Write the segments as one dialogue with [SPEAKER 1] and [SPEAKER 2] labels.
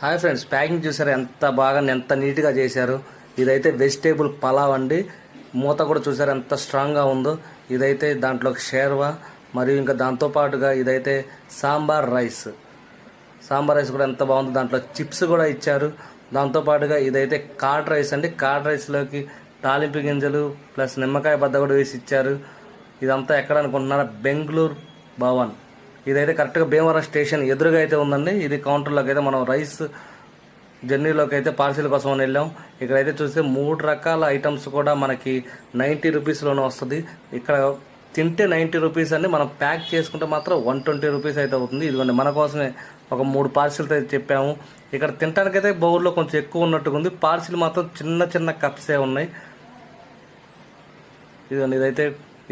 [SPEAKER 1] Hi friends, packing చూసారు ఎంత బాగా ఎంత నీట్గా చేశారు. ఇదైతే వెజిటేబుల్ పలావ్ అండి. మూత కూడా చూసారు ఎంత స్ట్రాంగ్గా ఉందో. ఇదైతే దాంట్లోకి షేర్వా మరియు ఇంకా దాంతోపాటుగా ఇదైతే సాంబార్ రైస్ కూడా ఎంత బాగుందో. దాంట్లో చిప్స్ కూడా ఇచ్చారు. దాంతోపాటుగా ఇదైతే కార్డ్ రైస్ అండి. కార్డ్ రైస్లోకి తాలింపు గింజలు ప్లస్ నిమ్మకాయ బద్ద కూడా వేసి ఇచ్చారు. ఇదంతా ఎక్కడ అనుకుంటున్నారా? బెంగళూరు భవన్. ఇదైతే కరెక్ట్గా భీమవరం స్టేషన్ ఎదురుగా అయితే ఉందండి. ఇది కౌంటర్లోకి అయితే మనం రైస్ జర్నీలోకి అయితే పార్సిల్ కోసం అని వెళ్ళాం. ఇక్కడైతే చూస్తే 3 రకాల ఐటమ్స్ కూడా మనకి 90 రూపీస్లోనే వస్తుంది. ఇక్కడ తింటే 90 రూపీస్ అండి. మనం ప్యాక్ చేసుకుంటే మాత్రం 120 రూపీస్ అయితే అవుతుంది. ఇదిగోండి మన కోసమే ఒక 3 పార్సిల్స్ అయితే చెప్పాము. ఇక్కడ తినడానికైతే బౌల్లో కొంచెం ఎక్కువ ఉన్నట్టుగా ఉంది. పార్సిల్ మాత్రం చిన్న చిన్న కప్సే ఉన్నాయి. ఇదిగోండి ఇదైతే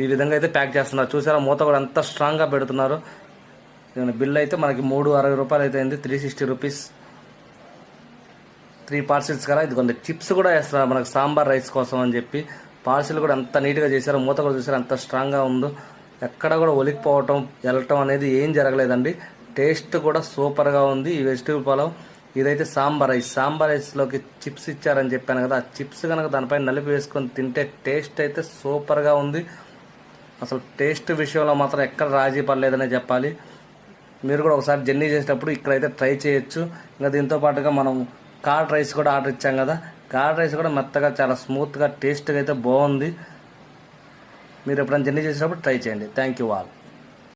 [SPEAKER 1] ఈ విధంగా అయితే ప్యాక్ చేస్తున్నారు. చూసారా మూత కూడా ఎంత స్ట్రాంగ్గా పెడుతున్నారు. బిల్ అయితే మనకి 360 రూపాయలు అయితే అయింది. 360 రూపీస్ 3 పార్సిల్స్ కదా. ఇదిగోండి చిప్స్ కూడా వేస్తున్నారు మనకు సాంబార్ రైస్ కోసం అని చెప్పి. పార్సిల్ కూడా ఎంత నీట్గా చేశారో. మూత కూడా చూసారు ఎంత స్ట్రాంగ్గా ఉందో. ఎక్కడ కూడా ఒలికిపోవటం వెళ్ళటం అనేది ఏం జరగలేదండి. టేస్ట్ కూడా సూపర్గా ఉంది ఈ వెజిటేబుల్ పలావ్. ఇదైతే సాంబార్ రైస్లోకి చిప్స్ ఇచ్చారని చెప్పాను కదా. ఆ చిప్స్ కనుక దానిపైన నలిపి వేసుకొని తింటే టేస్ట్ అయితే సూపర్గా ఉంది. అసలు టేస్ట్ విషయంలో మాత్రం ఎక్కడ రాజీ పడలేదనే చెప్పాలి. మీరు కూడా ఒకసారి జర్నీ చేసేటప్పుడు ఇక్కడైతే ట్రై చేయొచ్చు. ఇంకా దీంతో పాటుగా మనం కార్డ్ రైస్ కూడా ఆర్డర్ ఇచ్చాం కదా. కార్డ్ రైస్ కూడా మెత్తగా చాలా స్మూత్గా టేస్ట్గా అయితే బాగుంది. మీరు ఎప్పుడైనా జర్నీ చేసేటప్పుడు ట్రై చేయండి. Thank you all.